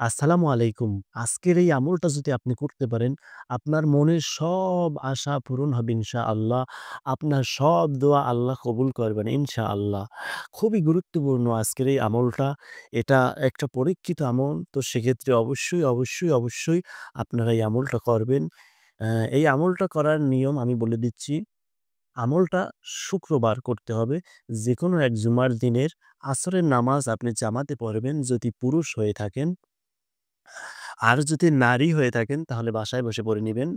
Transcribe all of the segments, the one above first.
আসসালামু আলাইকুম। আজকের এই আমলটা যদি আপনি করতে পারেন, আপনার মনের সব আশা পূরণ হবে ইনশাআল্লাহ। আপনার সব দোয়া আল্লাহ কবুল করবেন ইনশাআল্লাহ। খুবই গুরুত্বপূর্ণ আজকের এই আমলটা। এটা একটা পরীক্ষিত আমল। তো সেক্ষেত্রে অবশ্যই আপনারা এই আমলটা করবেন। এই আমলটা করার নিয়ম আমি বলে দিচ্ছি। আমলটা শুক্রবার করতে হবে। যেকোনো এক জুমার দিনের আসরের নামাজ আপনি জামাতে পড়বেন যদি পুরুষ হয়ে থাকেন। আর যদি নারী হয়ে থাকেন তাহলে বাসায় বসে পড়ে নিবেন।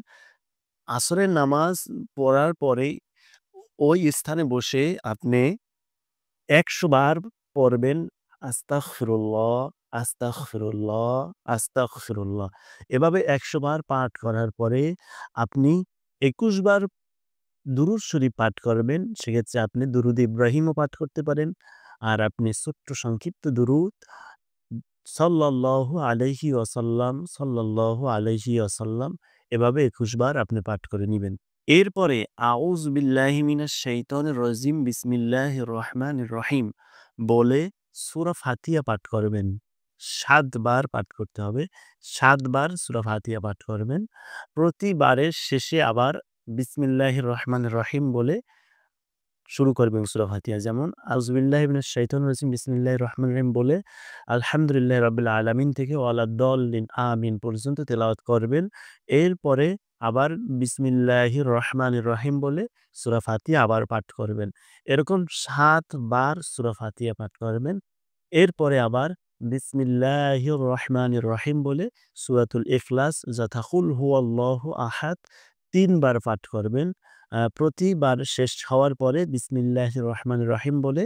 আসরের নামাজ পড়ার পরেই ওই স্থানে বসে আপনি ১০০ বার পড়বেন আস্তাগফিরুল্লাহ, আস্তাগফিরুল্লাহ, আস্তাগফিরুল্লাহ। এভাবে ১০০ বার পাঠ করার পরে আপনি ২১ বার দুরূদ শরীফ পাঠ করবেন। সেক্ষেত্রে আপনি দুরূদ ইব্রাহিমও পাঠ করতে পারেন। আর আপনি ছোট্ট সংক্ষিপ্ত দুরূদ সাল্লাল্লাহু আলাইহি ওয়াসাল্লাম এভাবে ২১ বার আপনি পাঠ করে নিবেন। এরপরে আউযু বিল্লাহি মিনাশ শাইতানির রাজিম বিসমিল্লাহির রহমানির রহিম বলে সূরা ফাতিহা পাঠ করবেন। ৭ বার পাঠ করতে হবে। ৭ বার সূরা ফাতিহা পাঠ করবেন। প্রতিবারের শেষে আবার বিসমিল্লাহির রহমানির রহিম বলে শুরু করবেন সূরা ফাতিহা। যেমন আউযুবিল্লাহি মিনাশ শাইতানির রাজিম বিসমিল্লাহির রহমানির রহিম বলে আলহামদুলিল্লাহি রাব্বিল আলামিন থেকে ওয়ালাদ-দল্লিন আমিন পর্যন্ত তেলাওয়াত করবেন। এরপরে আবার বিসমিল্লাহির রহমানির রহিম বলে সূরা ফাতিহা আবার পাঠ করবেন। এরকম ৭ বার সূরা ফাতিহা পাঠ করবেন। এরপরে আবার বিসমিল্লাহির রহমানির রহিম বলে সূরাতুল ইখলাস যথা কুল হুয়াল্লাহু আহাদ ৩ বার পাঠ করবেন। প্রতিবার শেষ হওয়ার পরে বিসমিল্লাহির রহমানির রহিম বলে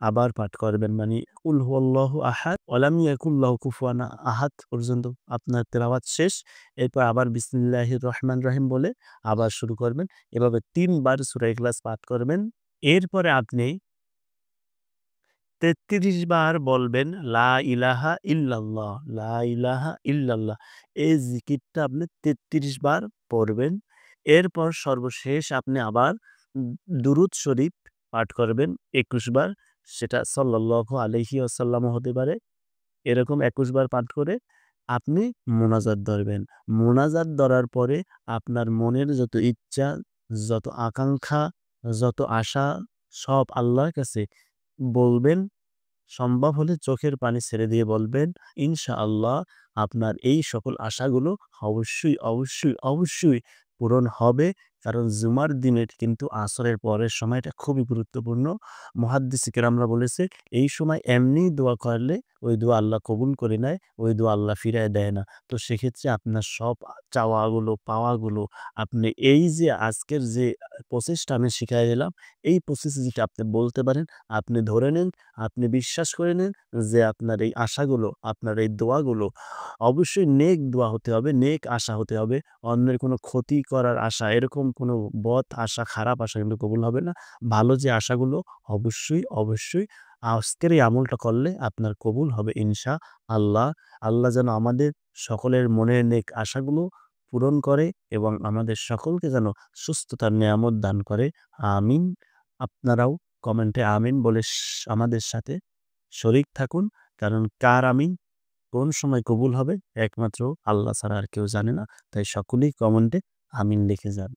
আবার পাঠ করবেন। মানে কুল হুয়াল্লাহু আহাদ ওয়ালাম ইয়াকুল লাহু কুফুয়ান আহাদ পর্যন্ত আপনার তেলাওয়াত শেষ। এরপর আবার বিসমিল্লাহির রহমানির রহিম বলে আবার শুরু করবেন। এভাবে ৩ বার সূরা ইখলাস পাঠ করবেন। এরপরে আপনি ৩৩ বার বলবেন লা ইলাহা ইল্লাল্লাহ, লা ইলাহা ইল্লাল্লাহ। এই জিকিরটা আপনি ৩৩ বার পড়বেন। এরপর সর্বশেষ আপনি আবার উম দুরূদ শরীফ পাঠ করবেন ২১ বার। সেটা সাল্লাল্লাহু আলাইহি ওয়াসাল্লামও হতে পারে। এরকম ২১ বার পাঠ করে আপনি মোনাজাত ধরবেন। মোনাজাত ধরার পরে আপনার মনের যত ইচ্ছা, যত আকাঙ্খা, যত আশা সব আল্লাহর কাছে বলবেন। সম্ভব হলে চোখের পানি ছেড়ে দিয়ে বলবেন, ইনশাআল্লাহ আপনার এই সকল আশাগুলো অবশ্যই পূরণ হবে। কারণ জুমার দিনের কিন্তু আসরের পরের সময়টা খুবই গুরুত্বপূর্ণ। মুহাদ্দিস কেরামরা বলেছে, এই সময় এমনিই দোয়া করলে ওই দোয়া আল্লাহ কবুল করে নেয়, ওই দোয়া আল্লাহ ফিরায় দেয় না। তো সেক্ষেত্রে আপনার সব চাওয়াগুলো, পাওয়াগুলো আপনি এই যে আজকের যে প্রসেসটা আমি শিখাই দিলাম, এই প্রসেসে যেটা আপনি বলতে পারেন, আপনি ধরে নেন, আপনি বিশ্বাস করে নেন যে আপনার এই আশাগুলো, আপনার এই দোয়াগুলো অবশ্যই নেক দোয়া হতে হবে, নেক আশা হতে হবে। অন্যের কোনো ক্ষতি করার আশা, এরকম কোনো বদ আশা, খারাপ আশা কিন্তু কবুল হবে না। ভালো যে আশাগুলো অবশ্যই আজকের এই আমলটা করলে আপনার কবুল হবে ইনশাআল্লাহ। আল্লাহ যেন আমাদের সকলের মনের নেক আশাগুলো পূরণ করে এবং আমাদের সকলকে যেন সুস্থতার নেয়ামত দান করে। আমিন। আপনারাও কমেন্টে আমিন বলে আমাদের সাথে শরিক থাকুন। কারণ কার আমিন কোন সময় কবুল হবে একমাত্র আল্লাহ ছাড়া আর কেউ জানে না। তাই সকলেই কমেন্টে আমিন লিখে যান।